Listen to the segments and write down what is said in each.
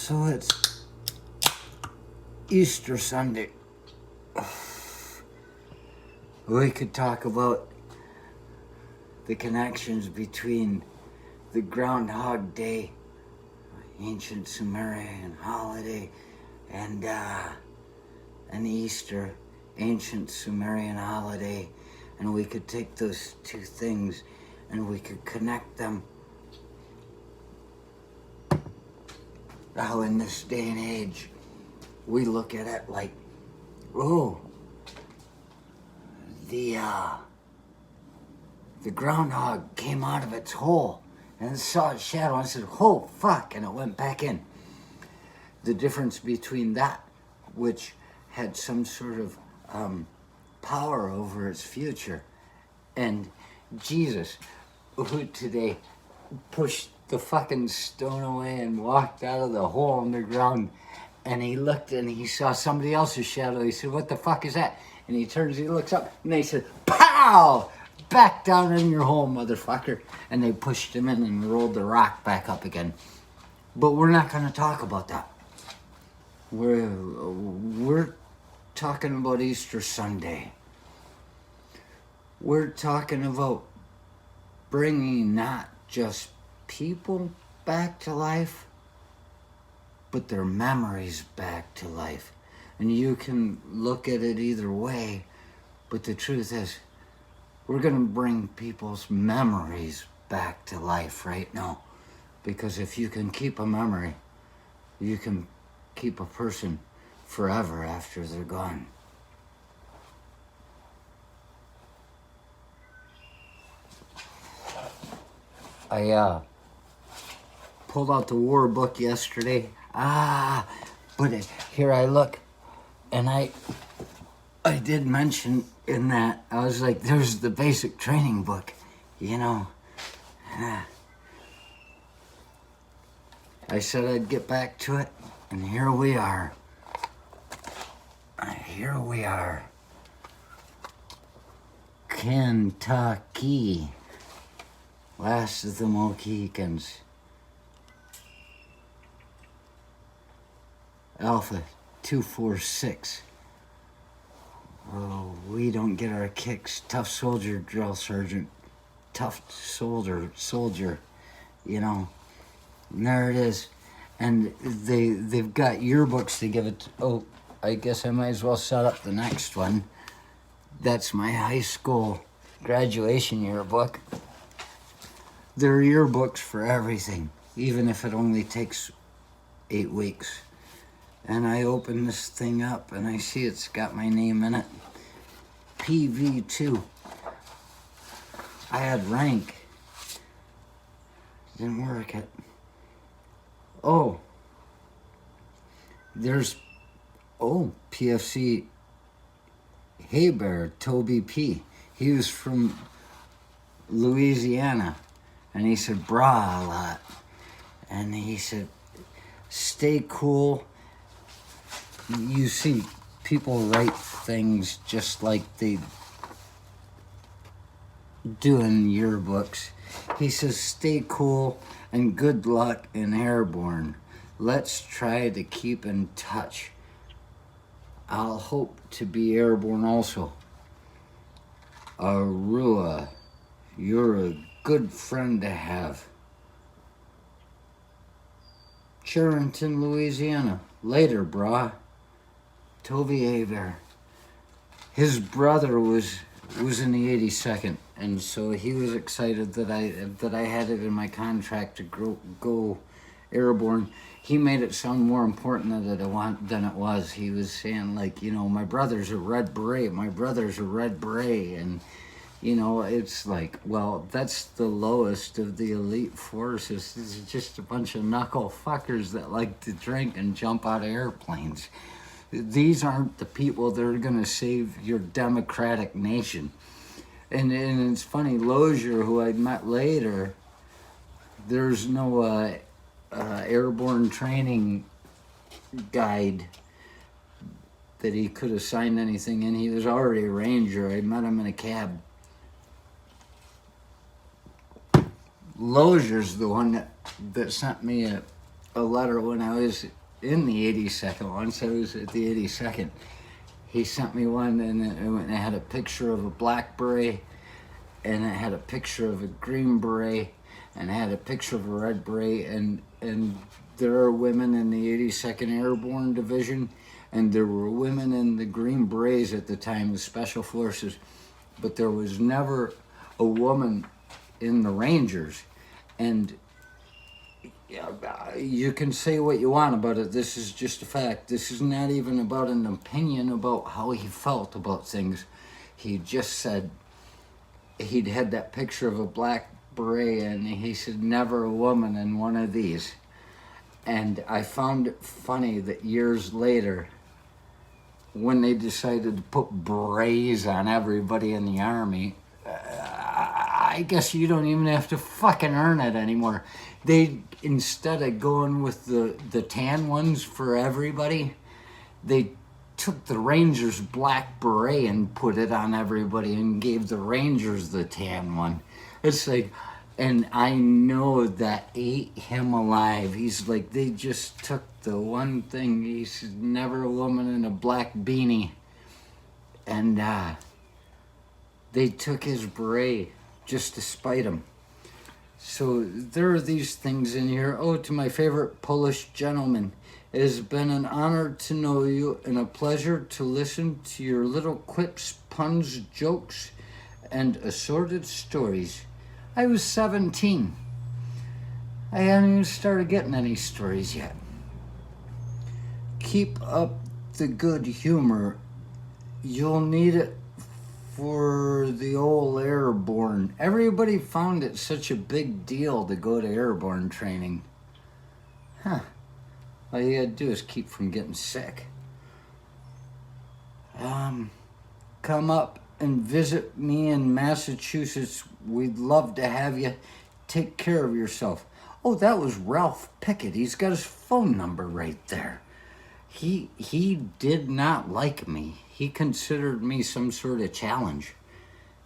So it's Easter Sunday. We could talk about the connections between the Groundhog Day, ancient Sumerian holiday, and Easter, ancient Sumerian holiday, and we could take those two things and we could connect them. How in this day and age, we look at it like, oh, the groundhog came out of its hole and saw its shadow and said, oh, fuck, and it went back in. The difference between that, which had some sort of power over its future, and Jesus, who today pushed the fucking stone away and walked out of the hole in the ground, and he looked and he saw somebody else's shadow. He said, what the fuck is that? And he turns, he looks up, and they said, pow! Back down in your hole, motherfucker. And they pushed him in and rolled the rock back up again. But we're not going to talk about that. We're talking about Easter Sunday. We're talking about bringing not just people back to life, but their memories back to life. And you can look at it either way, but the truth is, we're going to bring people's memories back to life right now. Because if you can keep a memory, you can keep a person forever after they're gone. I pulled out the war book yesterday. But here I look, and I did mention in that, I was like, there's the basic training book, you know. I said I'd get back to it, and here we are. Here we are. Kentucky. Last of the Mohicans. Alpha 246. Oh, we don't get our kicks. Tough soldier, drill sergeant. Tough soldier, you know. And there it is. And they've got yearbooks to give it. Oh, I guess I might as well set up the next one. That's my high school graduation yearbook. There are yearbooks for everything, even if it only takes 8 weeks. And I open this thing up and I see it's got my name in it. PV2. I had rank. Didn't work it. Oh. There's, PFC Hey Bear, Toby P. He was from Louisiana. And he said, brah a lot. And he said, stay cool. You see, people write things just like they do in yearbooks. He says, stay cool and good luck in airborne. Let's try to keep in touch. I'll hope to be airborne also. Arua, you're a good friend to have. Charenton, Louisiana. Later, brah. Toby Aber. His brother was in the 82nd, and so he was excited that I had it in my contract to go airborne. He made it sound more important than it was. He was saying, like, you know, my brother's a Red Beret. My brother's a Red Beret, and you know, it's like, well, that's the lowest of the elite forces. This is just a bunch of knuckle fuckers that like to drink and jump out of airplanes. These aren't the people that are going to save your democratic nation. And it's funny, Lozier, who I'd met later, there's no airborne training guide that he could have signed anything in. He was already a ranger. I met him in a cab. Lozier's the one that sent me a letter when I was in the 82nd. Once I was at the 82nd. He sent me one, and it had a picture of a black beret, and it had a picture of a green beret, and it had a picture of a red beret, and there are women in the 82nd Airborne Division, and there were women in the Green Berets at the time, the Special Forces, but there was never a woman in the Rangers. And you can say what you want about it. This is just a fact. This is not even about an opinion about how he felt about things. He just said he'd had that picture of a black beret, and he said, never a woman in one of these. And I found it funny that years later, when they decided to put berets on everybody in the Army, I guess you don't even have to fucking earn it anymore. They, instead of going with the tan ones for everybody, they took the Rangers' black beret and put it on everybody and gave the Rangers the tan one. It's like, and I know that ate him alive. He's like, they just took the one thing. He said, never a woman in a black beanie. And they took his beret just to spite him. So there are these things in here. Oh, to my favorite Polish gentleman. It has been an honor to know you and a pleasure to listen to your little quips, puns, jokes, and assorted stories. I was 17. I hadn't even started getting any stories yet. Keep up the good humor. You'll need it for the old airborne. Everybody found it such a big deal to go to airborne training. Huh. All you gotta do is keep from getting sick. Come up and visit me in Massachusetts. We'd love to have you. Take care of yourself. Oh, that was Ralph Pickett. He's got his phone number right there. He did not like me. He considered me some sort of challenge.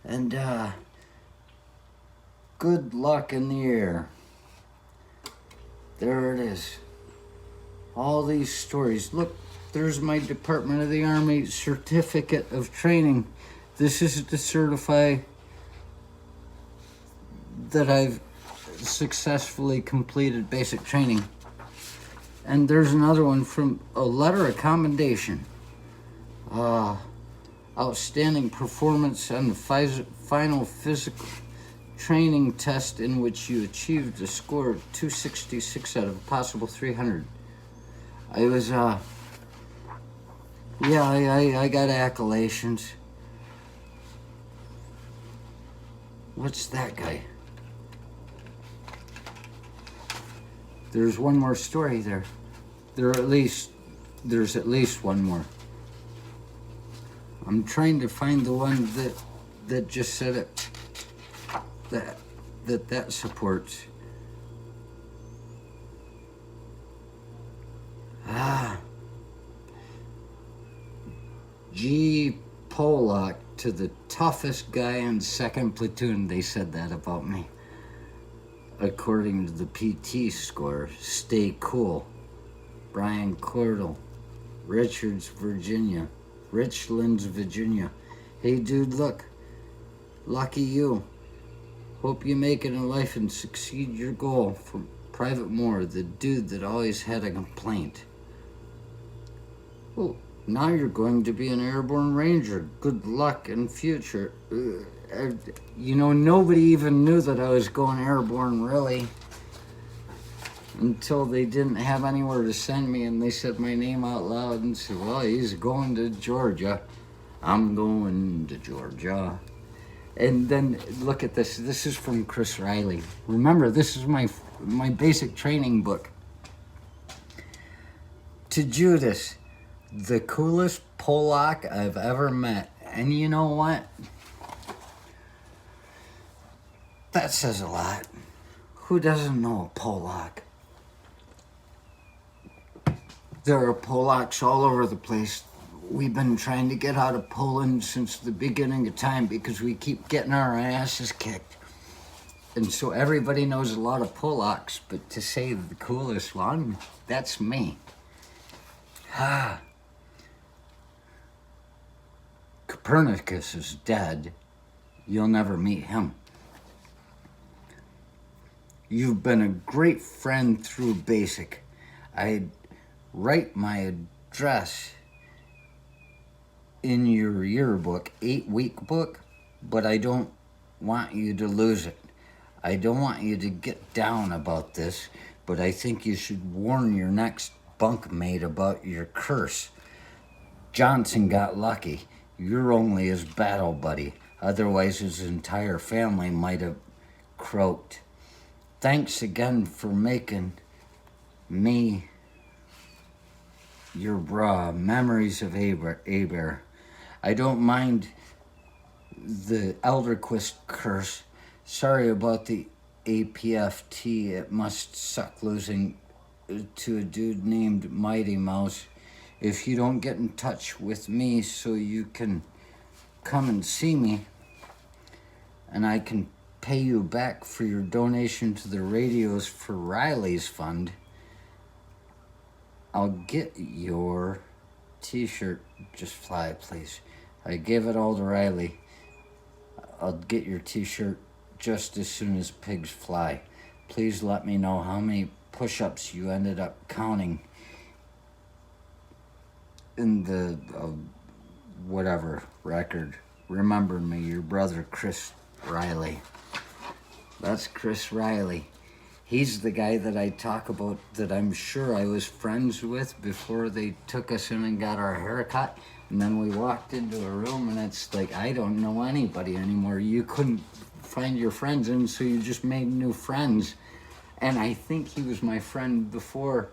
And good luck in the air. There it is. All these stories. Look, there's my Department of the Army certificate of training. This is to certify that I've successfully completed basic training. And there's another one from a letter of commendation. Outstanding performance on the final physical training test in which you achieved a score of 266 out of a possible 300. I was, I got accolations. What's that guy? There's one more story there. There's at least one more. I'm trying to find the one that just said it. That supports. G. Pollock to the toughest guy in 2nd Platoon. They said that about me. According to the PT score, stay cool. Brian Cordell, Richards, Virginia. Richlands, Virginia. Hey dude, look. Lucky you. Hope you make it in life and succeed your goal. From Private Moore, the dude that always had a complaint. Well, now you're going to be an airborne ranger. Good luck in future. Nobody even knew that I was going airborne, really. Until they didn't have anywhere to send me, and they said my name out loud and said, well, he's going to Georgia. I'm going to Georgia. And then, look at this. This is from Chris Riley. Remember, this is my basic training book. To Judas, the coolest Polak I've ever met. And you know what? That says a lot. Who doesn't know a Polak? There are Polacks all over the place. We've been trying to get out of Poland since the beginning of time because we keep getting our asses kicked. And so everybody knows a lot of Polacks, but to say the coolest one, that's me. Copernicus is dead. You'll never meet him. You've been a great friend through basic. I'd write my address in your yearbook, 8-week book, but I don't want you to lose it. I don't want you to get down about this, but I think you should warn your next bunkmate about your curse. Johnson got lucky. You're only his battle buddy. Otherwise, his entire family might have croaked. Thanks again for making me your bra. Memories of Aber. I don't mind the Elderquist curse. Sorry about the APFT. It must suck losing to a dude named Mighty Mouse. If you don't get in touch with me so you can come and see me, and I can pay you back for your donation to the Radios for Riley's fund, I'll get your t-shirt. Just fly, please. I gave it all to Riley. I'll get your t-shirt just as soon as pigs fly. Please let me know how many push-ups you ended up counting in the whatever record. Remember me, your brother Chris Riley. That's Chris Riley. He's the guy that I talk about that I'm sure I was friends with before they took us in and got our hair cut. And then we walked into a room and it's like, I don't know anybody anymore. You couldn't find your friends, and so you just made new friends. And I think he was my friend before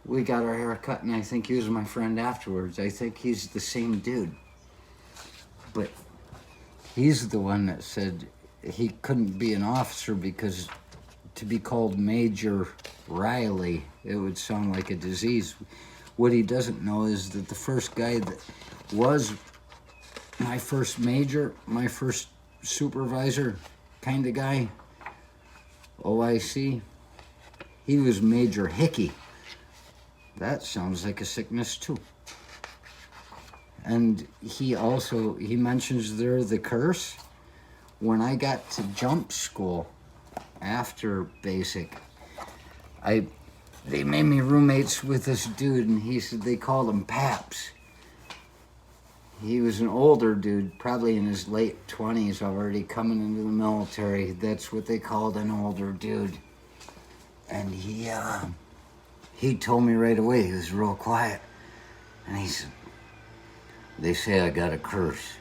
we got our hair cut, and I think he was my friend afterwards. I think he's the same dude. But he's the one that said he couldn't be an officer because to be called Major Riley, it would sound like a disease. What he doesn't know is that the first guy that was my first major, my first supervisor kind of guy, OIC, he was Major Hickey. That sounds like a sickness too. And he mentions there the curse. When I got to jump school after basic, they made me roommates with this dude, and he said they called him Paps. He was an older dude, probably in his late 20s, already coming into the military. That's what they called an older dude. And he told me right away. He was real quiet. And he said, they say I got a curse.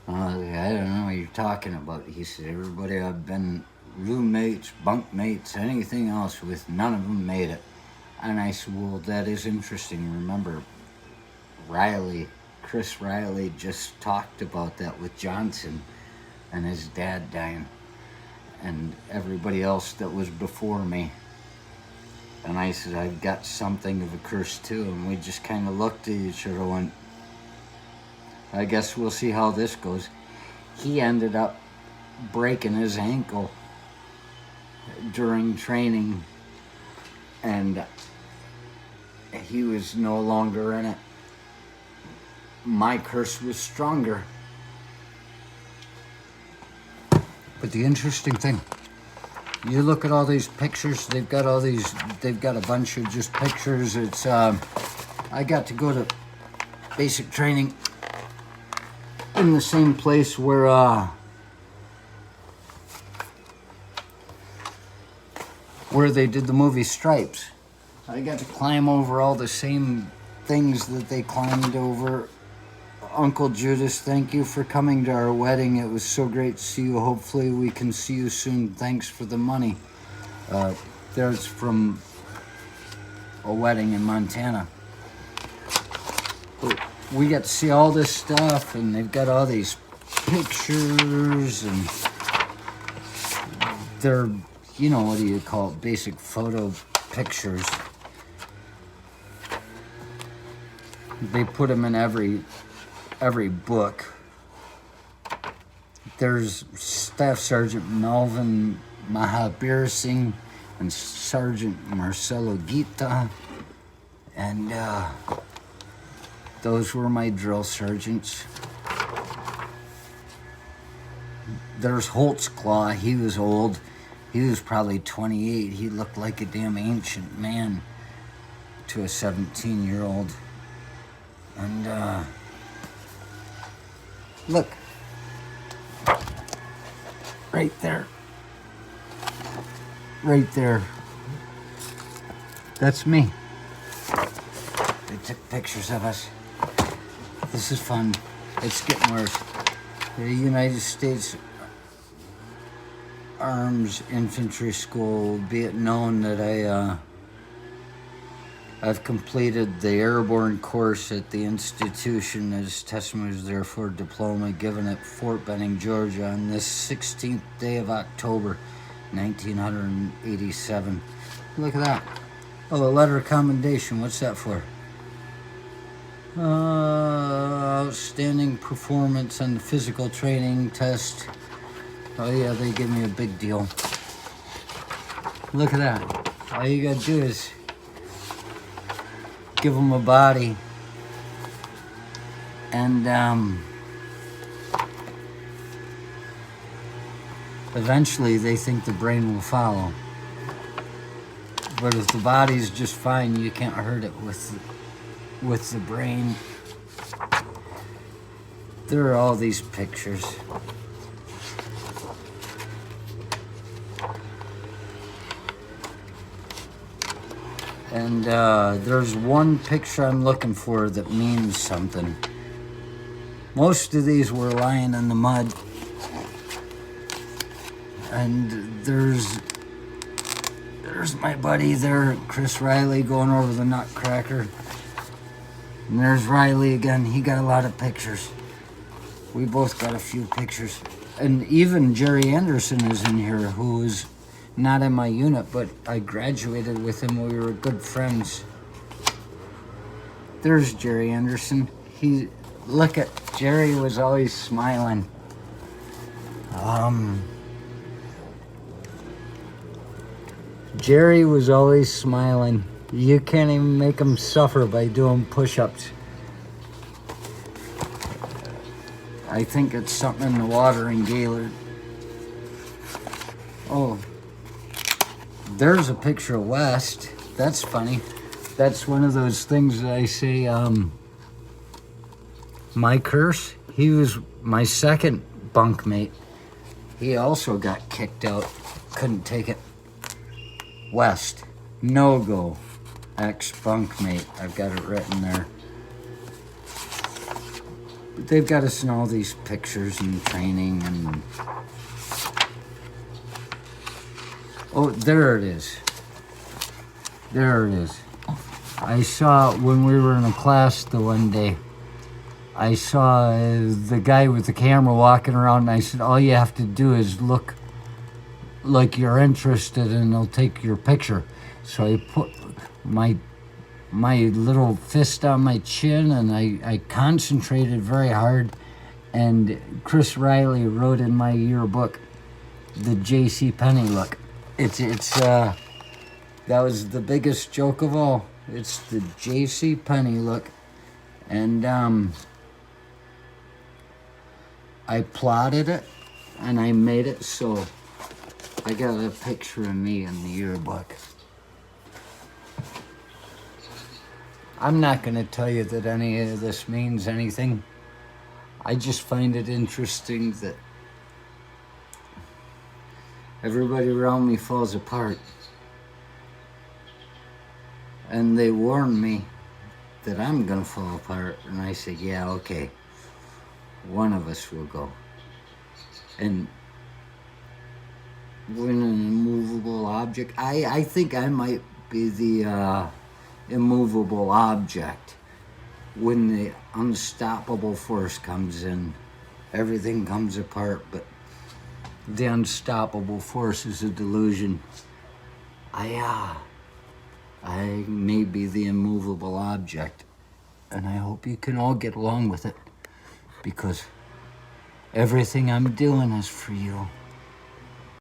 I was like, I don't know what you're talking about. He said, everybody I've been roommates, bunkmates, anything else with, none of them made it. And I said, well, that is interesting. Remember, Chris Riley just talked about that with Johnson and his dad dying and everybody else that was before me. And I said, I've got something of a curse too. And we just kind of looked at each other and went, I guess we'll see how this goes. He ended up breaking his ankle during training, and he was no longer in it. My curse was stronger. But the interesting thing, you look at all these pictures, they've got a bunch of just pictures. It's, I got to go to basic training in the same place where they did the movie Stripes. I got to climb over all the same things that they climbed over. Uncle Judas, thank you for coming to our wedding. It was so great to see you. Hopefully we can see you soon. Thanks for the money. There's from a wedding in Montana. We got to see all this stuff, and they've got all these pictures, and they're, what do you call it, basic photo pictures. They put them in every book. There's Staff Sergeant Melvin Mahabir Singh and Sergeant Marcelo Gita, and those were my drill sergeants. There's Holtzclaw. He was old. He was probably 28. He looked like a damn ancient man to a 17-year-old. And look, right there, that's me. They took pictures of us. This is fun. It's getting worse. The United States Arms Infantry School, be it known that I've completed the airborne course at the institution as testimony is therefore diploma given at Fort Benning, Georgia on this 16th day of October, 1987. Look at that. Oh, a letter of commendation. What's that for? Outstanding performance on the physical training test. Oh yeah, they give me a big deal. Look at that. All you gotta do is give them a body, and eventually they think the brain will follow. But if the body's just fine, you can't hurt it with the brain. There are all these pictures. And there's one picture I'm looking for that means something. Most of these were lying in the mud. And there's my buddy there, Chris Riley, going over the Nutcracker. And there's Riley again. He got a lot of pictures. We both got a few pictures. And even Jerry Anderson is in here, who is not in my unit, but I graduated with him. We were good friends. There's Jerry Anderson. Look at, Jerry was always smiling. Jerry was always smiling. You can't even make him suffer by doing push-ups. I think it's something in the water in Gaylord. Oh, there's a picture of West. That's funny. That's one of those things that I say, my curse. He was my second bunkmate. He also got kicked out. Couldn't take it. West. No-go. Ex-bunkmate. I've got it written there. But they've got us in all these pictures and training and... Oh, there it is. There it is. I saw when we were in a class the one day, I saw the guy with the camera walking around, and I said, all you have to do is look like you're interested and they'll take your picture. So I put my little fist on my chin and I concentrated very hard, and Chris Riley wrote in my yearbook, the J.C. Penney look. That was the biggest joke of all. It's the J.C. Penney look. And I plotted it and I made it so I got a picture of me in the yearbook. I'm not going to tell you that any of this means anything. I just find it interesting that everybody around me falls apart. And they warn me that I'm going to fall apart. And I say, yeah, okay. One of us will go. And when an immovable object, I think I might be the immovable object. When the unstoppable force comes in, everything comes apart, but the unstoppable force is a delusion. I may be the immovable object, and I hope you can all get along with it, because everything I'm doing is for you.